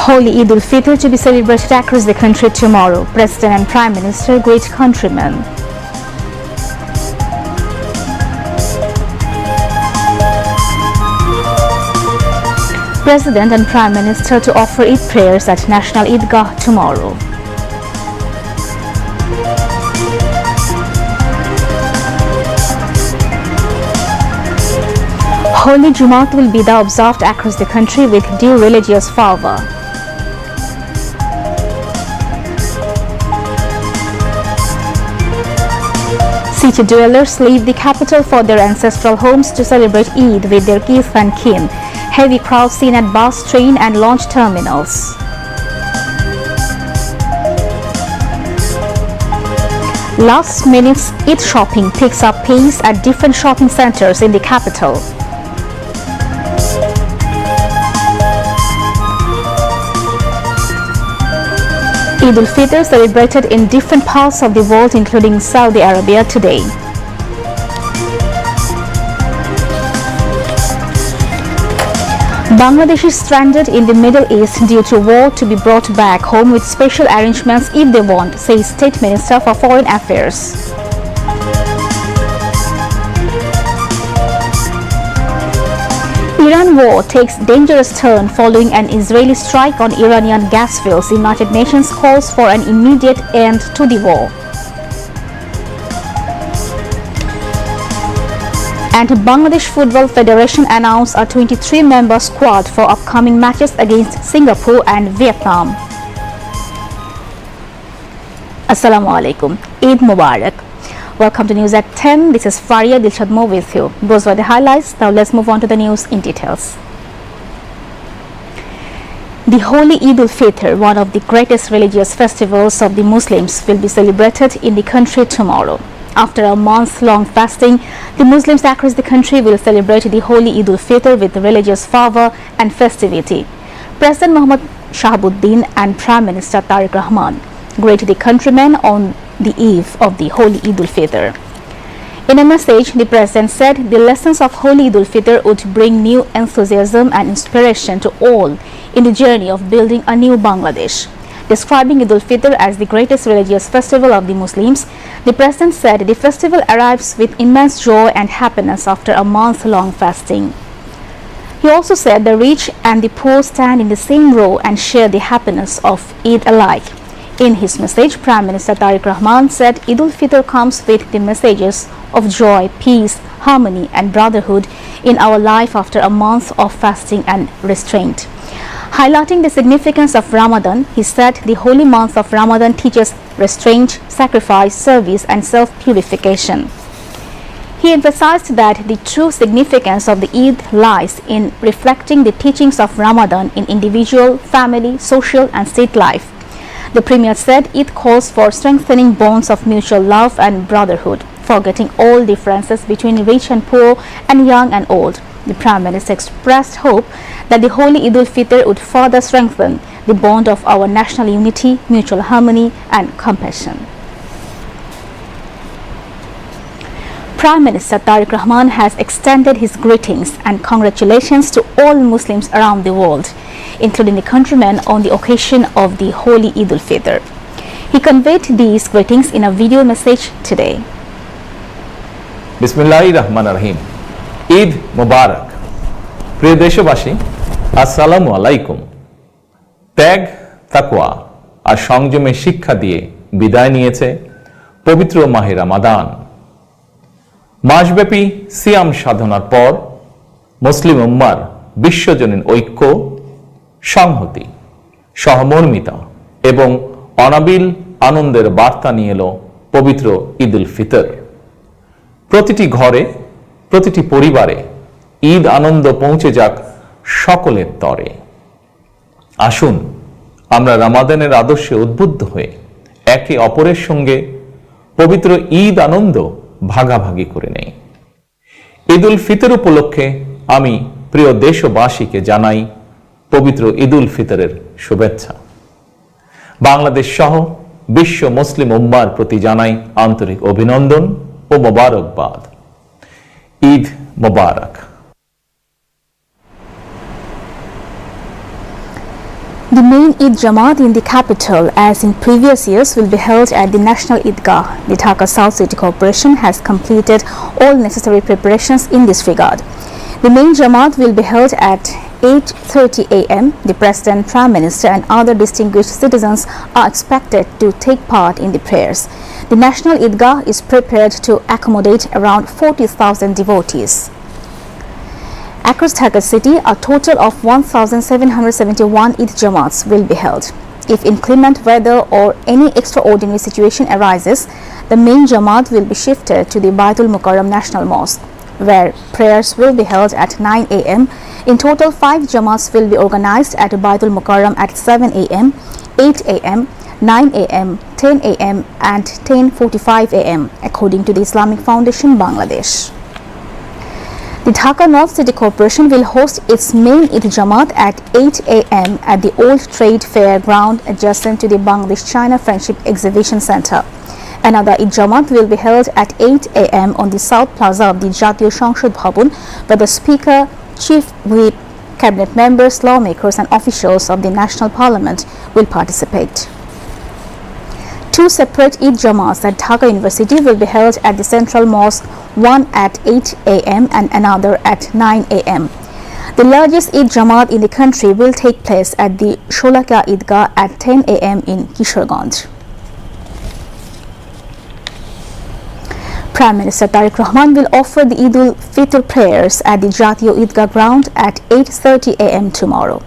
Holy Eid ul-Fitr to be celebrated across the country tomorrow. President and Prime Minister greet countrymen. President and Prime Minister to offer Eid prayers at National Eidgah tomorrow. Holy Jumatul Vida observed across the country with due religious fervor. City dwellers leave the capital for their ancestral homes to celebrate Eid with their kith and kin. Heavy crowds seen at bus, train and launch terminals. Last minute's Eid shopping picks up pace at different shopping centers in the capital. Eid ul-Fitr celebrated in different parts of the world including Saudi Arabia today. Bangladesh is stranded in the Middle East due to war to be brought back home with special arrangements if they want, says State Minister for Foreign Affairs. Iran war takes dangerous turn following an Israeli strike on Iranian gas fields. United Nations calls for an immediate end to the war. And Bangladesh Football Federation announced a 23-member squad for upcoming matches against Singapore and Vietnam. Assalamu alaikum. Eid Mubarak. Welcome to News at 10. This is Faria Dilshadmo with you. Those were the highlights. Now let's move on to the news in details. The Holy Eid ul-Fitr, one of the greatest religious festivals of the Muslims, will be celebrated in the country tomorrow. After a month-long fasting, the Muslims across the country will celebrate the Holy Eid ul-Fitr with religious fervor and festivity. President Mohammad Shahabuddin and Prime Minister Tariq Rahman greeted the countrymen on the eve of the Holy Eid ul-Fitr. In a message, the President said the lessons of Holy Eid ul-Fitr would bring new enthusiasm and inspiration to all in the journey of building a new Bangladesh. Describing Eid ul-Fitr as the greatest religious festival of the Muslims, the President said the festival arrives with immense joy and happiness after a month-long fasting. He also said the rich and the poor stand in the same row and share the happiness of Eid alike. In his message, Prime Minister Tariq Rahman said Eid ul-Fitr comes with the messages of joy, peace, harmony and brotherhood in our life after a month of fasting and restraint. Highlighting the significance of Ramadan, he said the holy month of Ramadan teaches restraint, sacrifice, service and self-purification. He emphasized that the true significance of the Eid lies in reflecting the teachings of Ramadan in individual, family, social and state life. The Premier said Eid calls for strengthening bonds of mutual love and brotherhood, forgetting all differences between rich and poor and young and old. The Prime Minister expressed hope that the Holy Eid ul-Fitr would further strengthen the bond of our national unity, mutual harmony and compassion. Prime Minister Tariq Rahman has extended his greetings and congratulations to all Muslims around the world, including the countrymen on the occasion of the Holy Eid ul-Fitr. He conveyed these greetings in a video message today. Bismillahirrahmanirrahim. Eid Mubarak. প্রিয় দেশবাসী, আসসালামু আলাইকুম। ত্যাগ, তাকওয়া আর সংযমের শিক্ষা দিয়ে বিদায় নিয়েছে পবিত্র মাহে রমাদান। মাসব্যাপী সিয়াম সাধনার পর মুসলিম উম্মার বিশ্বজনীন ঐক্য, সংহতি, সহমর্মিতা এবং অনাবিল আনন্দের বার্তা নিয়ে এলো পবিত্র ঈদ উল ফিতর। প্রতিটি ঘরে, প্রতিটি পরিবারে ঈদ আনন্দ পৌঁছে যাক সকলের তরে। আসুন আমরা রমাদানের আদর্শে উদ্বুদ্ধ হয়ে একে অপরের সঙ্গে পবিত্র ঈদ আনন্দ ভাগাভাগি করে নেই। ঈদ উল ফিতর উপলক্ষে আমি প্রিয় দেশবাসীকে জানাই পবিত্র ঈদ উল ফিতরের শুভেচ্ছা। বাংলাদেশ সহ বিশ্ব মুসলিম উম্মার প্রতি জানাই আন্তরিক অভিনন্দন ও মোবারকবাদ। ঈদ মোবারক। The main Eid Jamaat in the capital, as in previous years, will be held at the National Eidgah. The Dhaka South City Corporation has completed all necessary preparations in this regard. The main Jamaat will be held at 8:30 a.m. The President, Prime Minister and other distinguished citizens are expected to take part in the prayers. The National Eidgah is prepared to accommodate around 40,000 devotees. Across Dhaka city, a total of 1,771 Eid Jamaats will be held. If inclement weather or any extraordinary situation arises, the main Jamaat will be shifted to the Baitul Mukarram National Mosque, where prayers will be held at 9 a.m. In total, 5 Jamaats will be organized at Baitul Mukarram at 7 a.m., 8 a.m., 9 a.m., 10 a.m. and 10:45 a.m. according to the Islamic Foundation, Bangladesh. The Dhaka North City Corporation will host its main Eid Jamaat at 8 a.m. at the Old Trade Fair ground adjacent to the Bangladesh-China Friendship Exhibition Center. Another Eid Jamaat will be held at 8 a.m. on the South Plaza of the Jatiyo সংসদ Bhavan, where the Speaker, Chief Whip, Cabinet members, lawmakers and officials of the National Parliament will participate. 2 separate Eid Jamaats at Dhaka University will be held at the Central Mosque, one at 8 a.m. and another at 9 a.m. The largest Eid Jamaat in the country will take place at the Sholaka Eidgah at 10 a.m. in Kishoreganj. Prime Minister Tariq Rahman will offer the Eid ul-Fitr prayers at the Jatiyo Eidgah ground at 8:30 a.m. tomorrow.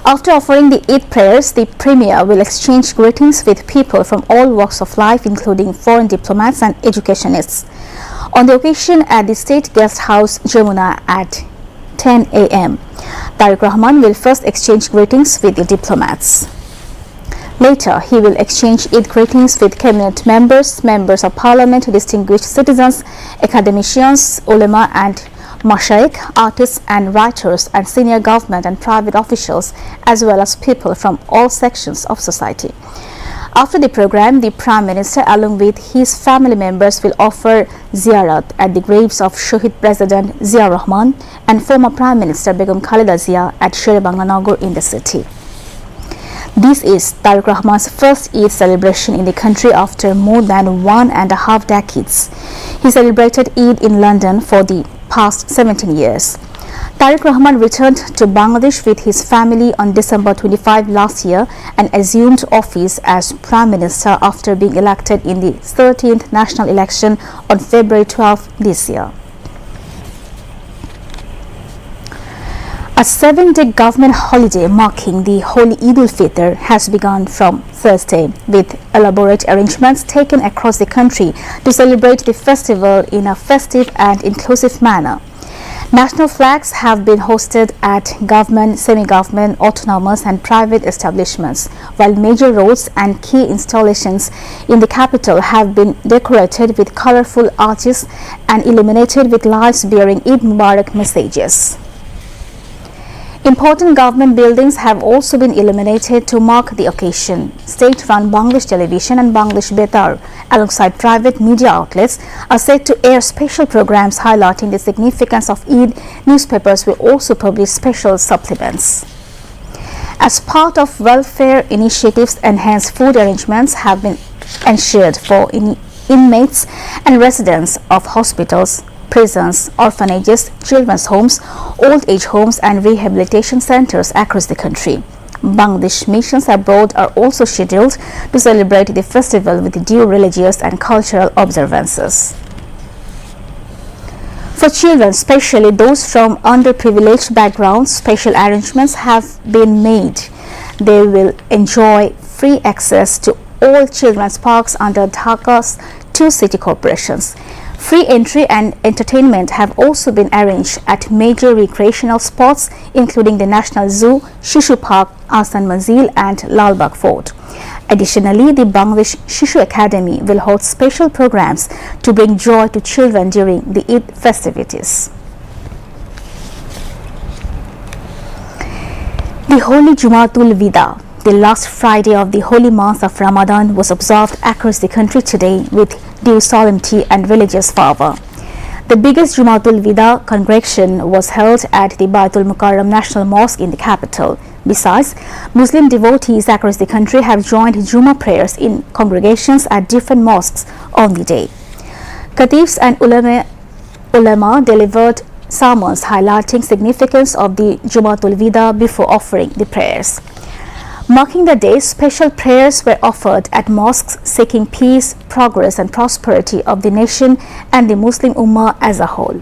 After offering the Eid prayers, the Premier will exchange greetings with people from all walks of life, including foreign diplomats and educationists. On the occasion at the State Guest House, Jamuna at 10 a.m., Tariq Rahman will first exchange greetings with the diplomats. Later, he will exchange Eid greetings with cabinet members, members of parliament, distinguished citizens, academicians, ulama and Mashaikh, artists and writers and senior government and private officials, as well as people from all sections of society. After the program, the Prime Minister along with his family members will offer ziyarat at the graves of Shahid President Zia Rahman and former Prime Minister Begum Khalida Zia at Sher-e-Bangla Nagar in the city. This is Tariq Rahman's first Eid celebration in the country after more than 1.5 decades. He celebrated Eid in London for the past 17 years. Tariq Rahman returned to Bangladesh with his family on December 25 last year and assumed office as Prime Minister after being elected in the 13th national election on February 12 this year. A 7-day government holiday marking the Holy Eid ul-Fitr has begun from Thursday, with elaborate arrangements taken across the country to celebrate the festival in a festive and inclusive manner. National flags have been hosted at government, semi-government, autonomous and private establishments, while major roads and key installations in the capital have been decorated with colorful arches and illuminated with lights bearing Eid Mubarak messages. Important government buildings have also been illuminated to mark the occasion. State-run Bangladesh Television and Bangladesh Betar, alongside private media outlets, are set to air special programs highlighting the significance of Eid. Newspapers will also publish special supplements. As part of welfare initiatives, enhanced food arrangements have been ensured for inmates and residents of hospitals, prisons, orphanages, children's homes, old age homes and rehabilitation centers across the country. Bangladesh missions abroad are also scheduled to celebrate the festival with due religious and cultural observances. For children, especially those from underprivileged backgrounds, special arrangements have been made. They will enjoy free access to all children's parks under Dhaka's 2 city corporations. Free entry and entertainment have also been arranged at major recreational spots including the National Zoo, Shishu Park, Ahsan Manzil and Lalbagh Fort. Additionally, the Bangladesh Shishu Academy will hold special programs to bring joy to children during the Eid festivities. The Holy Jumatul Vida, the last Friday of the holy month of Ramadan, was observed across the country today with due solemnity and religious fervor. The biggest Jumatul Vida congregation was held at the Baitul Mukarram National Mosque in the capital. Besides, Muslim devotees across the country have joined Juma prayers in congregations at different mosques on the day. Khatibs and ulama delivered sermons highlighting significance of the Jumatul Vida before offering the prayers. Marking the day, special prayers were offered at mosques seeking peace, progress and prosperity of the nation and the Muslim Ummah as a whole.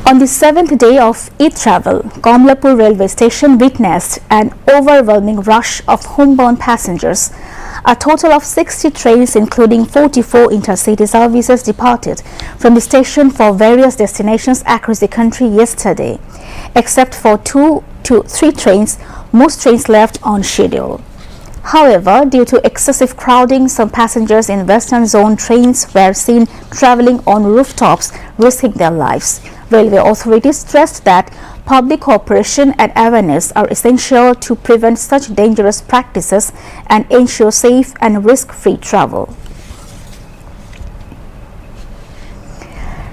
On the seventh day of Eid travel, Komlapur railway station witnessed an overwhelming rush of homebound passengers. A total of 60 trains, including 44 intercity services, departed from the station for various destinations across the country yesterday. Except for 2 to 3 trains, most trains left on schedule. However, due to excessive crowding, some passengers in Western Zone trains were seen traveling on rooftops, risking their lives. Railway authorities stressed that public cooperation and awareness are essential to prevent such dangerous practices and ensure safe and risk-free travel.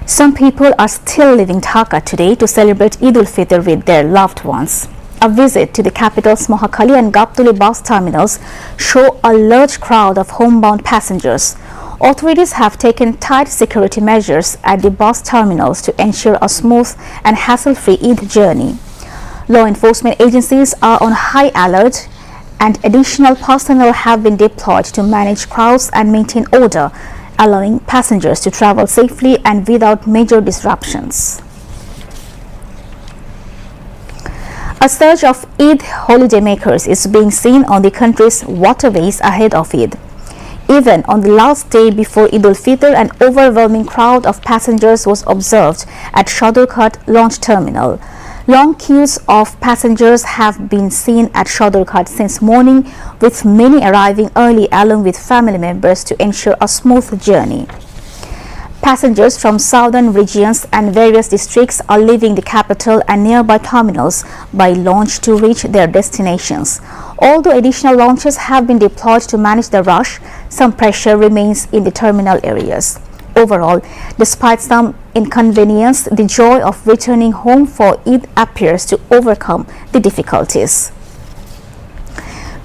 Some people are still leaving Dhaka today to celebrate Eid al-Fitr with their loved ones. A visit to the capital's Mohakali and Gaptuli bus terminals show a large crowd of homebound passengers. Authorities have taken tight security measures at the bus terminals to ensure a smooth and hassle-free Eid journey. Law enforcement agencies are on high alert and additional personnel have been deployed to manage crowds and maintain order, allowing passengers to travel safely and without major disruptions. A surge of Eid holidaymakers is being seen on the country's waterways ahead of Eid. Even on the last day before Eid al-Fitr, an overwhelming crowd of passengers was observed at Shodorghat launch terminal. Long queues of passengers have been seen at Shodorghat since morning, with many arriving early along with family members to ensure a smooth journey. Passengers from southern regions and various districts are leaving the capital and nearby terminals by launch to reach their destinations. Although additional launches have been deployed to manage the rush, some pressure remains in the terminal areas. Overall, despite some inconvenience, the joy of returning home for Eid appears to overcome the difficulties.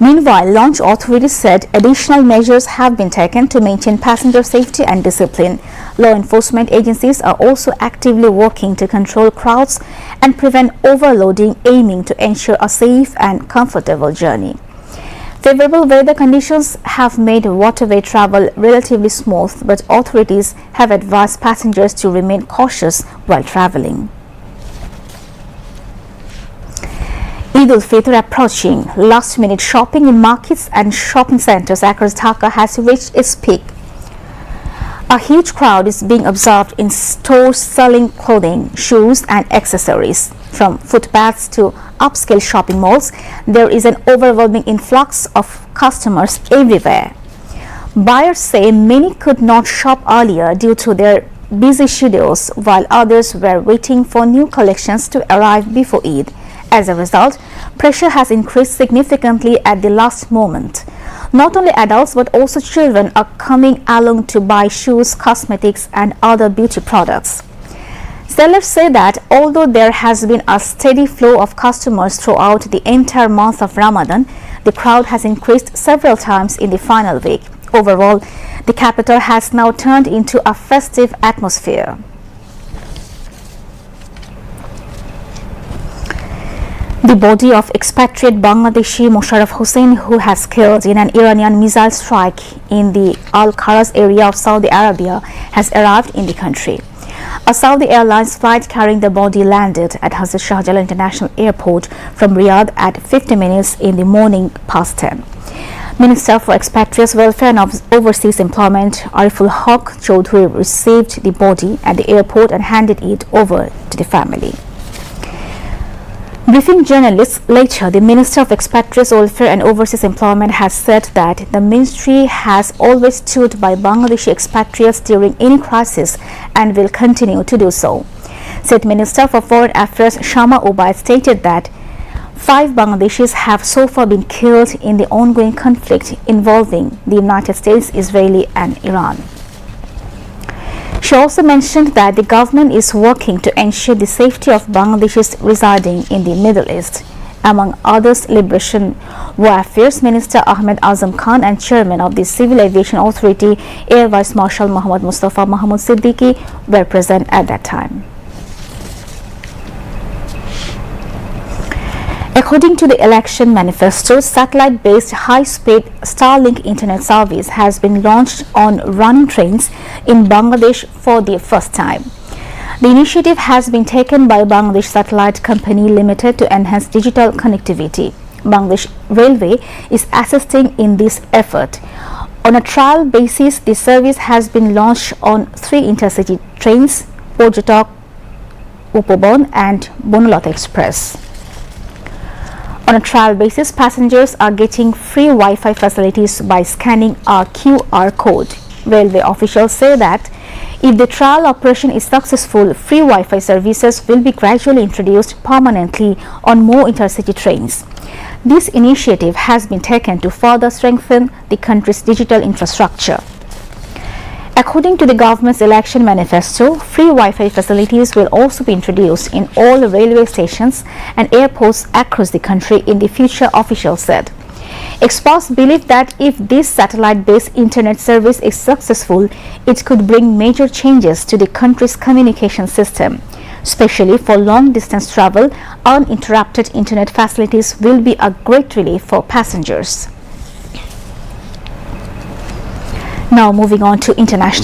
Meanwhile, launch authorities said additional measures have been taken to maintain passenger safety and discipline. Law enforcement agencies are also actively working to control crowds and prevent overloading, aiming to ensure a safe and comfortable journey. Favorable weather conditions have made waterway travel relatively smooth, but authorities have advised passengers to remain cautious while traveling. Eid al-Fitr approaching. Last-minute shopping in markets and shopping centers across Dhaka has reached its peak. A huge crowd is being observed in stores selling clothing, shoes and accessories. From footpaths to upscale shopping malls, there is an overwhelming influx of customers everywhere. Buyers say many could not shop earlier due to their busy schedules, while others were waiting for new collections to arrive before Eid. As a result, pressure has increased significantly at the last moment. Not only adults but also children are coming along to buy shoes, cosmetics and other beauty products. Sellers say that although there has been a steady flow of customers throughout the entire month of Ramadan, the crowd has increased several times in the final week. Overall, the capital has now turned into a festive atmosphere. The body of expatriate Bangladeshi Musharraf Hussain, who has killed in an Iranian missile strike in the Al-Kharaz area of Saudi Arabia, has arrived in the country. A Saudi Airlines flight carrying the body landed at Hazrat Shah Jalan International Airport from Riyadh at 50 minutes in the morning past 10. Minister for Expatriates Welfare and Overseas Employment Ariful Haq Chaudhry received the body at the airport and handed it over to the family. Briefing journalists later, the Minister of Expatriates Welfare and Overseas Employment has said that the ministry has always stood by Bangladeshi expatriates during any crisis and will continue to do so. State Minister for Foreign Affairs Shama Ubaid stated that 5 Bangladeshis have so far been killed in the ongoing conflict involving the United States, Israel and Iran. She also mentioned that the government is working to ensure the safety of Bangladeshis residing in the Middle East. Among others, Liberation War Affairs Minister Ahmed Azam Khan and Chairman of the Civil Aviation Authority, Air Vice Marshal Muhammad Mustafa Mahmoud Siddiqui, were present at that time. According to the election manifesto, satellite-based high-speed Starlink internet service has been launched on running trains in Bangladesh for the first time. The initiative has been taken by Bangladesh Satellite Company Limited to enhance digital connectivity. Bangladesh Railway is assisting in this effort. On a trial basis, the service has been launched on 3 intercity trains, Porjotok, Upobon and Bonulata Express. On a trial basis, passengers are getting free Wi-Fi facilities by scanning a QR code. Railway officials say that if the trial operation is successful, free Wi-Fi services will be gradually introduced permanently on more intercity trains. This initiative has been taken to further strengthen the country's digital infrastructure. According to the government's election manifesto, free Wi-Fi facilities will also be introduced in all railway stations and airports across the country in the future, officials said. Experts believe that if this satellite-based internet service is successful, it could bring major changes to the country's communication system. Especially for long-distance travel, uninterrupted internet facilities will be a great relief for passengers. Now moving on to international.